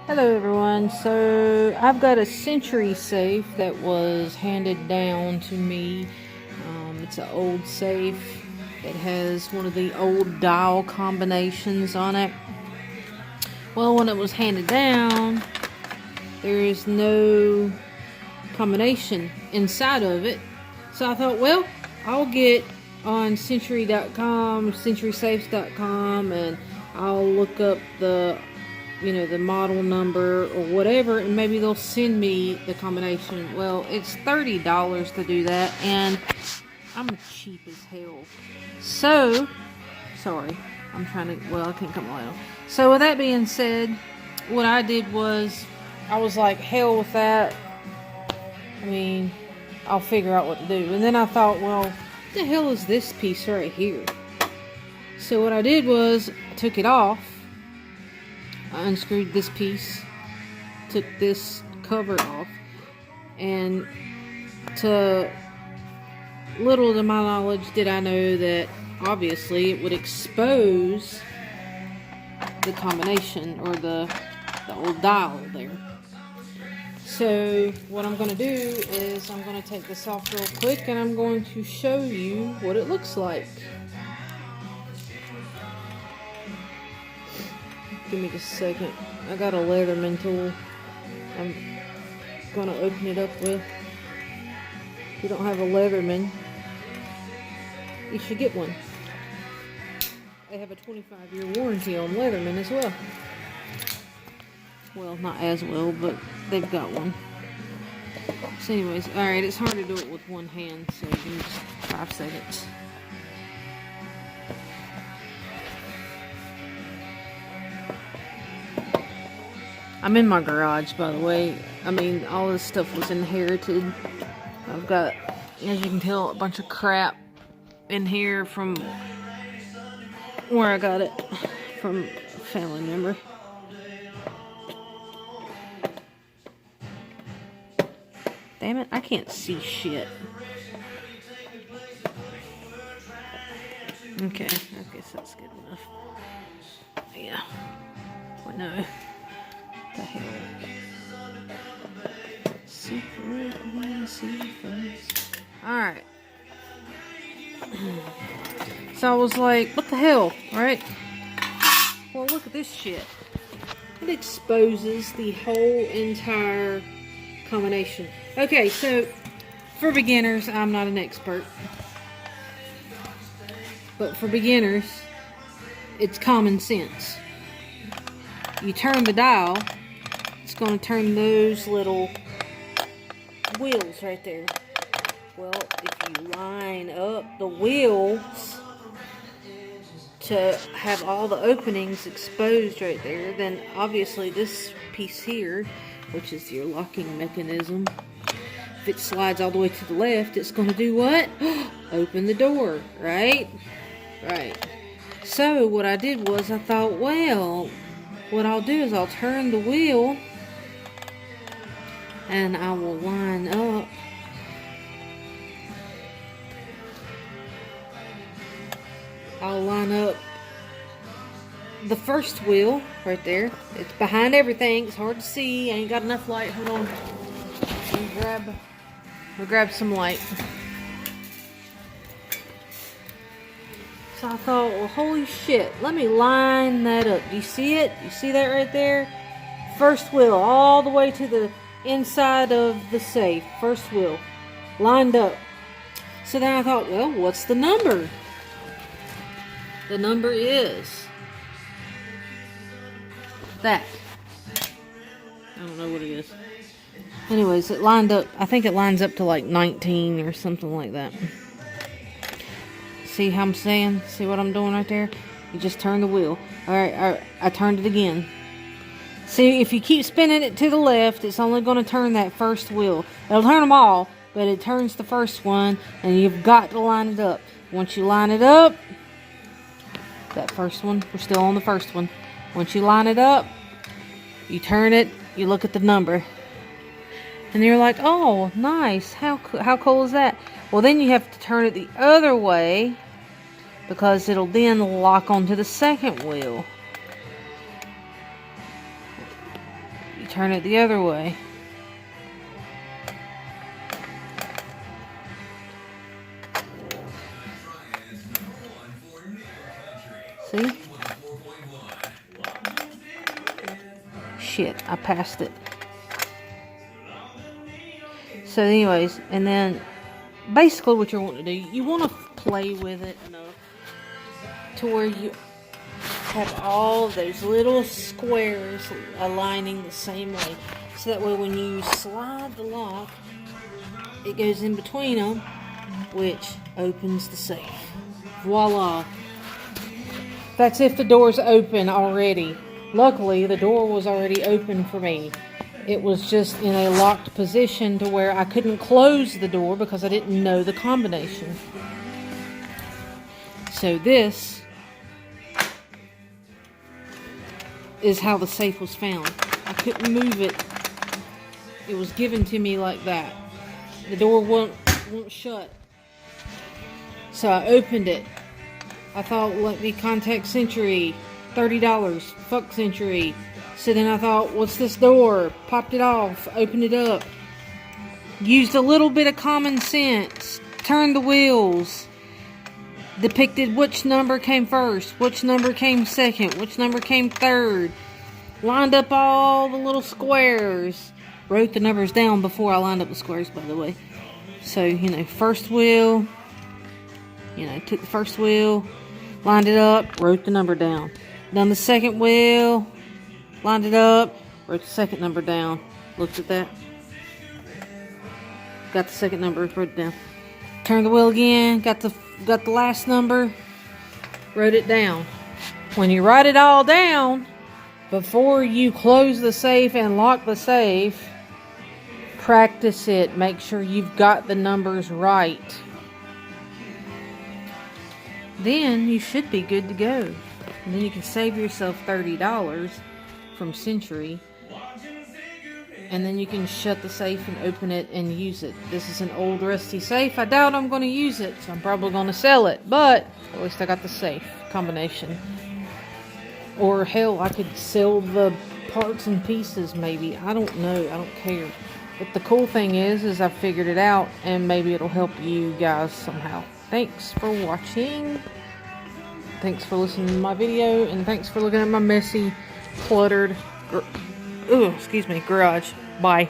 Hello everyone, so I've got a Sentry Safe that was handed down to me. It's an old safe. It has one of the old dial combinations on it. Well, when it was handed down, there is no combination inside of it. So I thought, well, I'll get on Sentry.com, SentrySafe.com, and I'll look up the model number or whatever, and maybe they'll send me the combination. Well, it's $30 to do that, and I'm cheap as hell. So, sorry, I can't come loud. So with that being said, what I did was, I was like, hell with that. I mean, I'll figure out what to do. And then I thought, well, what the hell is this piece right here? So what I did was, I took it off. I unscrewed this piece, took this cover off, and to little to my knowledge did I know that obviously it would expose the combination, or the old dial there. So what I'm going to do is I'm going to take this off real quick, and I'm going to show you what it looks like. Give me just a second. I got a Leatherman tool I'm gonna open it up with. If you don't have a Leatherman, you should get one. They have a 25-year warranty on Leatherman as well. Well, not as well, but they've got one. So anyways, alright, it's hard to do it with one hand, so give me just 5 seconds. I'm in my garage, by the way. I mean, all this stuff was inherited. I've got, as you can tell, a bunch of crap in here from where I got it from a family member. Damn it, I can't see shit. Okay, I guess that's good enough. Yeah. Well, no. The hell? Alright. So I was like, what the hell, right? Well, look at this shit. It exposes the whole entire combination. Okay, so for beginners, I'm not an expert. But for beginners, it's common sense. You turn the dial, it's going to turn those little wheels right there. Well, if you line up the wheels to have all the openings exposed right there, then obviously this piece here, which is your locking mechanism, if it slides all the way to the left, it's going to do what? Open the door, right? Right. So what I did was, I thought, well, what I'll do is I'll turn the wheel and I will line up the first wheel right there. It's behind everything. It's hard to see. I ain't got enough light. Hold on. We'll grab some light. So I thought, well, holy shit, let me line that up. Do you see it? You see that right there? First wheel all the way to the inside of the safe. First wheel lined up. So then I thought, well, what's the number? The number is that. I don't know what it is. Anyways, it lined up. I think it lines up to like 19 or something like that. See how I'm saying? See what I'm doing right there? You just turn the wheel. Alright, I turned it again. See, if you keep spinning it to the left, it's only going to turn that first wheel. It'll turn them all, but it turns the first one, and you've got to line it up. Once you line it up, that first one, we're still on the first one. Once you line it up, you turn it, you look at the number. And you're like, oh, nice. How cool is that? Well, then you have to turn it the other way, because it'll then lock onto the second wheel. turn it the other way. See? Shit, I passed it. So anyways, and then basically what you want to do, you want to play with it enough to where you have all those little squares aligning the same way. So that way when you slide the lock, it goes in between them, which opens the safe. Voila. That's if the door's open already. Luckily, the door was already open for me. It was just in a locked position to where I couldn't close the door because I didn't know the combination. So this is how the safe was found. I couldn't move it. It was given to me like that. The door won't shut. So I opened it. I thought, let me contact Sentry. $30. Fuck Sentry. So then I thought, what's this door? Popped it off. Opened it up. Used a little bit of common sense. Turned the wheels. Depicted which number came first. Which number came second. Which number came third. Lined up all the little squares. Wrote the numbers down before I lined up the squares, by the way. So, first wheel. Took the first wheel. Lined it up. Wrote the number down. Done the second wheel. Lined it up. Wrote the second number down. Looked at that. Got the second number. Wrote it down. Turned the wheel again. Got the last number. Wrote it down. When you write it all down, before you close the safe and lock the safe, practice it. Make sure you've got the numbers right. Then you should be good to go. And then you can save yourself $30 from Sentry. And then you can shut the safe and open it and use it. This is an old rusty safe. I doubt I'm going to use it, so I'm probably going to sell it. But at least I got the safe combination. Or hell, I could sell the parts and pieces maybe. I don't know. I don't care. But the cool thing is I figured it out, and maybe it'll help you guys somehow. Thanks for watching. Thanks for listening to my video, and thanks for looking at my messy, cluttered, garage. Bye.